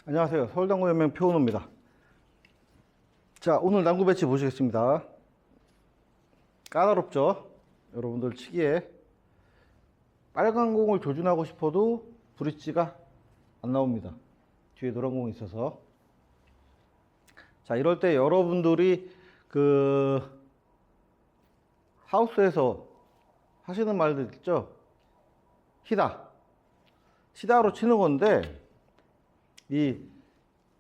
안녕하세요. 서울당구연맹 표은호입니다. 자, 오늘 당구 배치 보시겠습니다. 까다롭죠? 여러분들 치기에 빨간 공을 조준하고 싶어도 브릿지가 안 나옵니다. 뒤에 노란 공이 있어서. 자, 이럴 때 여러분들이 하우스에서 하시는 말들 있죠? 시다로 치는 건데, 이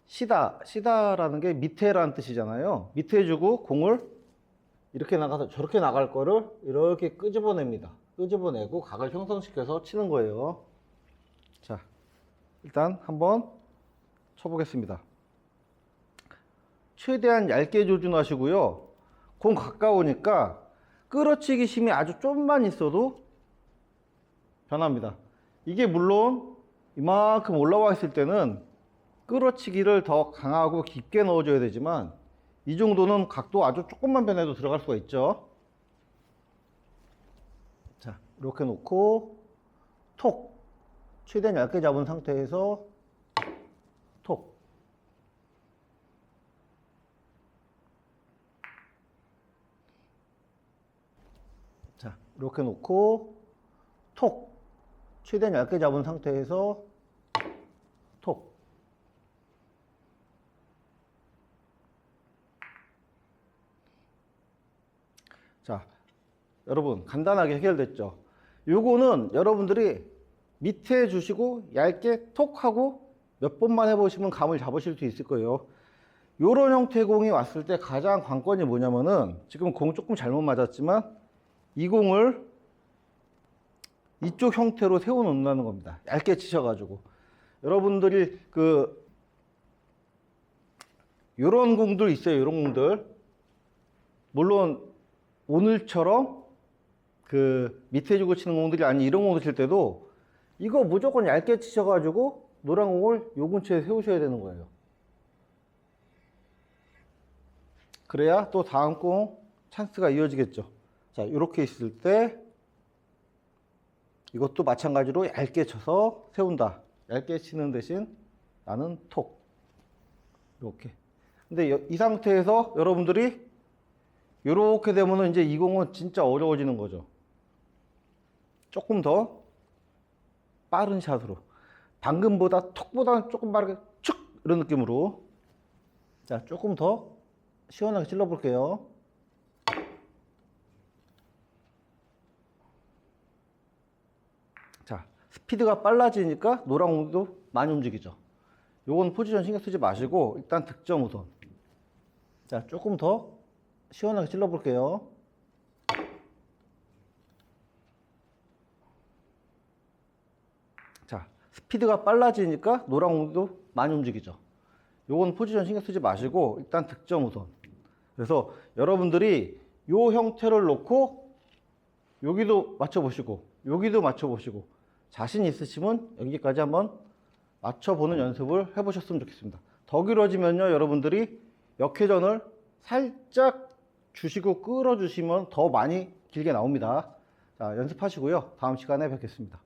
시다라는 게 밑에라는 뜻이잖아요. 밑에 주고 공을 이렇게 나가서 저렇게 나갈 거를 이렇게 끄집어냅니다. 끄집어내고 각을 형성시켜서 치는 거예요. 자, 일단 한번 쳐보겠습니다. 최대한 얇게 조준하시고요. 공 가까우니까 끌어치기 힘이 아주 좀만 있어도 변합니다. 이게 물론 이만큼 올라와 있을 때는 끌어치기를 더 강하고 깊게 넣어줘야 되지만 이 정도는 각도 아주 조금만 변해도 들어갈 수가 있죠. 자, 이렇게 놓고 톡, 최대한 얇게 잡은 상태에서 톡. 자, 이렇게 놓고 톡, 최대한 얇게 잡은 상태에서 톡. 자, 여러분 간단하게 해결됐죠? 요거는 여러분들이 밑에 주시고 얇게 톡 하고 몇 번만 해보시면 감을 잡으실 수 있을 거예요. 요런 형태의 공이 왔을 때 가장 관건이 뭐냐면은, 지금 공 조금 잘못 맞았지만 이 공을 이쪽 형태로 세워 놓는다는 겁니다. 얇게 치셔가지고. 여러분들이 요런 공들 있어요. 요런 공들. 물론 오늘처럼 밑에 주고 치는 공들이 아닌 이런 공들 칠 때도 이거 무조건 얇게 치셔가지고 노란 공을 요 근처에 세우셔야 되는 거예요. 그래야 또 다음 공 찬스가 이어지겠죠. 자, 이렇게 있을 때 이것도 마찬가지로 얇게 쳐서 세운다. 얇게 치는 대신 나는 톡. 이렇게. 근데 이 상태에서 여러분들이 이렇게 되면은 이제 이 공은 진짜 어려워지는 거죠. 조금 더 빠른 샷으로. 방금보다 톡보다는 조금 빠르게 축! 이런 느낌으로. 자, 조금 더 시원하게 찔러 볼게요. 자, 스피드가 빨라지니까 노란 공도 많이 움직이죠. 요건 포지션 신경 쓰지 마시고 일단 득점 우선. 자, 조금 더 시원하게 찔러 볼게요. 자, 스피드가 빨라지니까 노란 공도 많이 움직이죠. 요건 포지션 신경 쓰지 마시고 일단 득점 우선. 그래서 여러분들이 요 형태를 놓고 여기도 맞춰보시고 여기도 맞춰보시고 자신 있으시면 여기까지 한번 맞춰보는 연습을 해보셨으면 좋겠습니다. 더 길어지면요, 여러분들이 역회전을 살짝 주시고 끌어주시면 더 많이 길게 나옵니다. 자, 연습하시고요. 다음 시간에 뵙겠습니다.